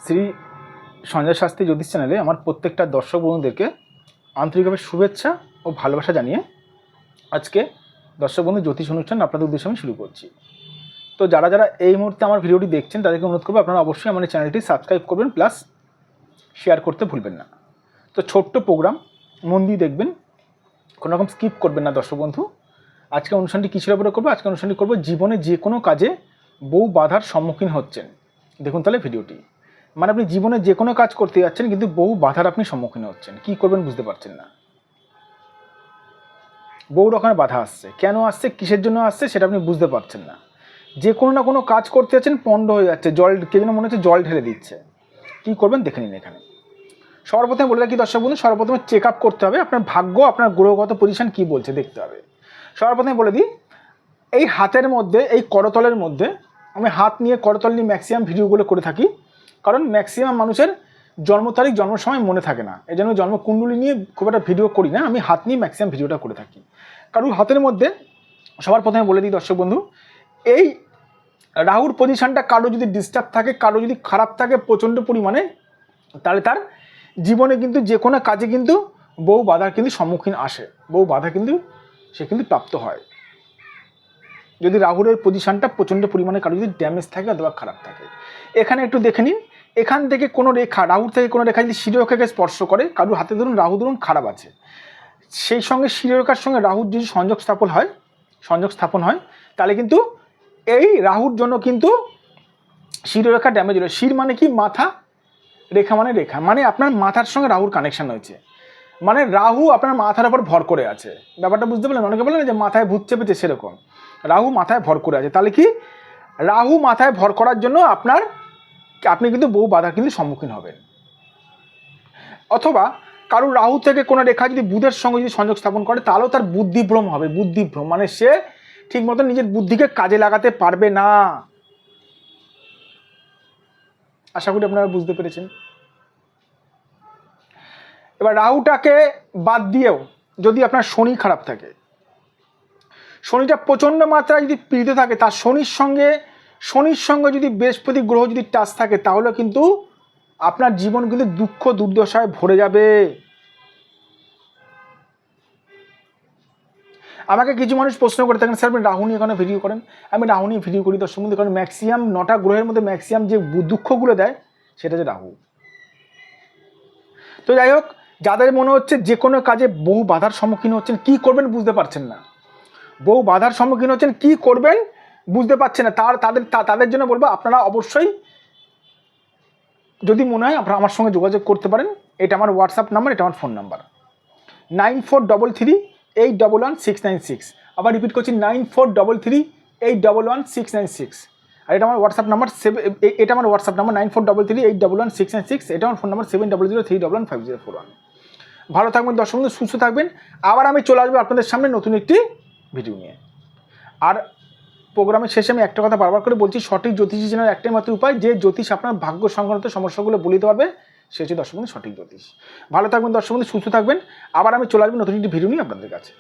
শ্রী সঞ্জয় শাস্ত্রী জ্যোতিষ চ্যানেলে আমার প্রত্যেকটা দর্শক বন্ধুদেরকে আন্তরিকভাবে শুভেচ্ছা ও ভালোবাসা জানিয়ে আজকে দর্শক বন্ধু জ্যোতিষ অনুষ্ঠান আপনাদের উদ্দেশ্যে আমি শুরু করছি। তো যারা যারা এই মুহূর্তে আমার ভিডিওটি দেখছেন তাদেরকে অনুরোধ করবো আপনারা অবশ্যই আমার চ্যানেলটি সাবস্ক্রাইব করবেন, প্লাস শেয়ার করতে ভুলবেন না। তো ছোট্ট প্রোগ্রাম, মন দিয়ে দেখবেন, কোনো রকম স্কিপ করবেন না দর্শক বন্ধু। আজকে অনুষ্ঠানটি কিসের উপরে করবো? আজকে অনুষ্ঠানটি করবো জীবনে যে কোনো কাজে বহু বাধার সম্মুখীন হচ্ছেন। দেখুন তাহলে ভিডিওটি, মানে আপনি জীবনে যে কোনো কাজ করতে যাচ্ছেন কিন্তু বহু বাধার আপনি সম্মুখীন হচ্ছেন, কি করবেন বুঝতে পারছেন না। বহু রকমের বাধা আসছে, কেন আসছে, কিসের জন্য আসছে সেটা আপনি বুঝতে পারছেন না। যে কোনো না কোনো কাজ করতে যাচ্ছেন, পণ্ড হয়ে যাচ্ছে, জল কে যেন মনে হচ্ছে জল ঢেলে দিচ্ছে। কী করবেন দেখে নিন এখানে। সর্বপ্রথমে বলে রাখি দর্শক বন্ধু, সর্বপ্রথমে চেক আপ করতে হবে আপনার ভাগ্য, আপনার গ্রহগত পজিশন কী বলছে দেখতে হবে। সর্বপ্রথমে বলে দিই, এই হাতের মধ্যে, এই করতলের মধ্যে, আমি হাত নিয়ে করতল নিয়ে ম্যাক্সিমাম ভিডিওগুলো করে থাকি, কারণ ম্যাক্সিমাম মানুষের জন্ম তারিখ জন্ম সময় মনে থাকে না, এই জন্য জন্মকুণ্ডলী নিয়ে খুব একটা ভিডিও করি না, আমি হাত নিয়ে ম্যাক্সিমাম ভিডিওটা করে থাকি। কারণ হাতের মধ্যে সবার প্রথমে বলে দিই দর্শক বন্ধু, এই রাহুর পজিশনটা কারো যদি ডিস্টার্ব থাকে, কারো যদি খারাপ থাকে প্রচণ্ড পরিমাণে, তাহলে তার জীবনে কিন্তু যে কোনো কাজে কিন্তু বহু বাধার কিন্তু সম্মুখীন আসে, বহু বাধা কিন্তু সে কিন্তু প্রাপ্ত হয়। যদি রাহুরের পজিশনটা প্রচণ্ড পরিমাণে কারো যদি ড্যামেজ থাকে অথবা খারাপ থাকে। এখানে একটু দেখে নিন, এখান থেকে কোনো রেখা, রাহুর থেকে কোনো রেখা যদি শিরোরেখাকে স্পর্শ করে, কারোর হাতে ধরুন রাহু ধরুন খারাপ আছে, সেই সঙ্গে শিরোরেখার সঙ্গে রাহুর যদি সংযোগ স্থাপন হয় তাহলে কিন্তু এই রাহুর জন্য কিন্তু শিরোরেখা ড্যামেজ হলো। শির মানে কি? মাথা, রেখা মানে রেখা, মানে আপনার মাথার সঙ্গে রাহুর কানেকশন হয়েছে, মানে রাহু আপনার মাথার উপর ভর করে আছে। ব্যাপারটা বুঝতে পারলেন? অনেকে বলেন যে মাথায় ভূত চেপেছে, সেরকম রাহু মাথায় ভর করে আছে। তাহলে কি, রাহু মাথায় ভর করার জন্য আপনি কিন্তু বহু বাধার কিন্তু সম্মুখীন হবেন। অথবা কারোর রাহু থেকে কোনো রেখা যদি বুধের সঙ্গে যদি সংযোগ স্থাপন করে, তাহলেও তার বুদ্ধিভ্রম হবে। বুদ্ধিভ্রম মানে সে ঠিক মতো নিজের বুদ্ধিকে কাজে লাগাতে পারবে না। আশা করি আপনারা বুঝতে পেরেছেন। এবার রাহুটাকে বাদ দিয়েও যদি আপনার শনি খারাপ থাকে, শনিটা প্রচণ্ড মাত্রায় যদি পীড়িত থাকে, তার শনির সঙ্গে যদি বৃহস্পতি গ্রহ যদি টাচ থাকে, তাহলে কিন্তু আপনার জীবন কিন্তু দুঃখ দুর্দশায় ভরে যাবে। আমাকে কিছু মানুষ প্রশ্ন করে থাকেন, স্যার আপনি রাহু নিয়ে এখানে ভিডিও করেন। আমি রাহু নিয়ে ভিডিও করি দর্শক বন্ধু, কারণ ম্যাক্সিমাম 9টা গ্রহের মধ্যে ম্যাক্সিমাম যে দুঃখগুলো দেয় সেটা হচ্ছে রাহু। তো যাই হোক, যাদের মনে হচ্ছে যে কোনো কাজে বহু বাধার সম্মুখীন হচ্ছেন, কি করবেন বুঝতে পারছেন না, বহু বাধার সম্মুখীন হচ্ছেন, কি করবেন বুঝতে পারছেন না, তাদের জন্য বলবো আপনারা অবশ্যই যদি মনে হয় আপনারা আমার সঙ্গে যোগাযোগ করতে পারেন। এটা আমার হোয়াটসঅ্যাপ নাম্বার, এটা আমার ফোন নাম্বার 9433811696। আবার রিপিট করছি, 9433811696। আর এটা আমার হোয়াটসঅ্যাপ নাম্বার 9433811696। এটা আমার ফোন নাম্বার 7003115041। ভালো থাকবেন দর্শক বন্ধু, সুস্থ থাকবেন। আবার আমি চলে আসবো আপনাদের সামনে নতুন একটি ভিডিও নিয়ে। আর প্রোগ্রামের শেষে আমি একটা কথা বারবার করে বলছি, সঠিক জ্যোতিষী চেনার একটাই মাত্র উপায়, যে জ্যোতিষ আপনার ভাগ্য সংক্রান্ত সমস্যাগুলো বলে দিতে পারবে, সে হচ্ছে দর্শক বন্ধু সঠিক জ্যোতিষ। ভালো থাকবেন দর্শক বন্ধু, সুস্থ থাকবেন। আবার আমি চলে আসবো নতুন একটি ভিডিও নিয়ে আপনাদের কাছে।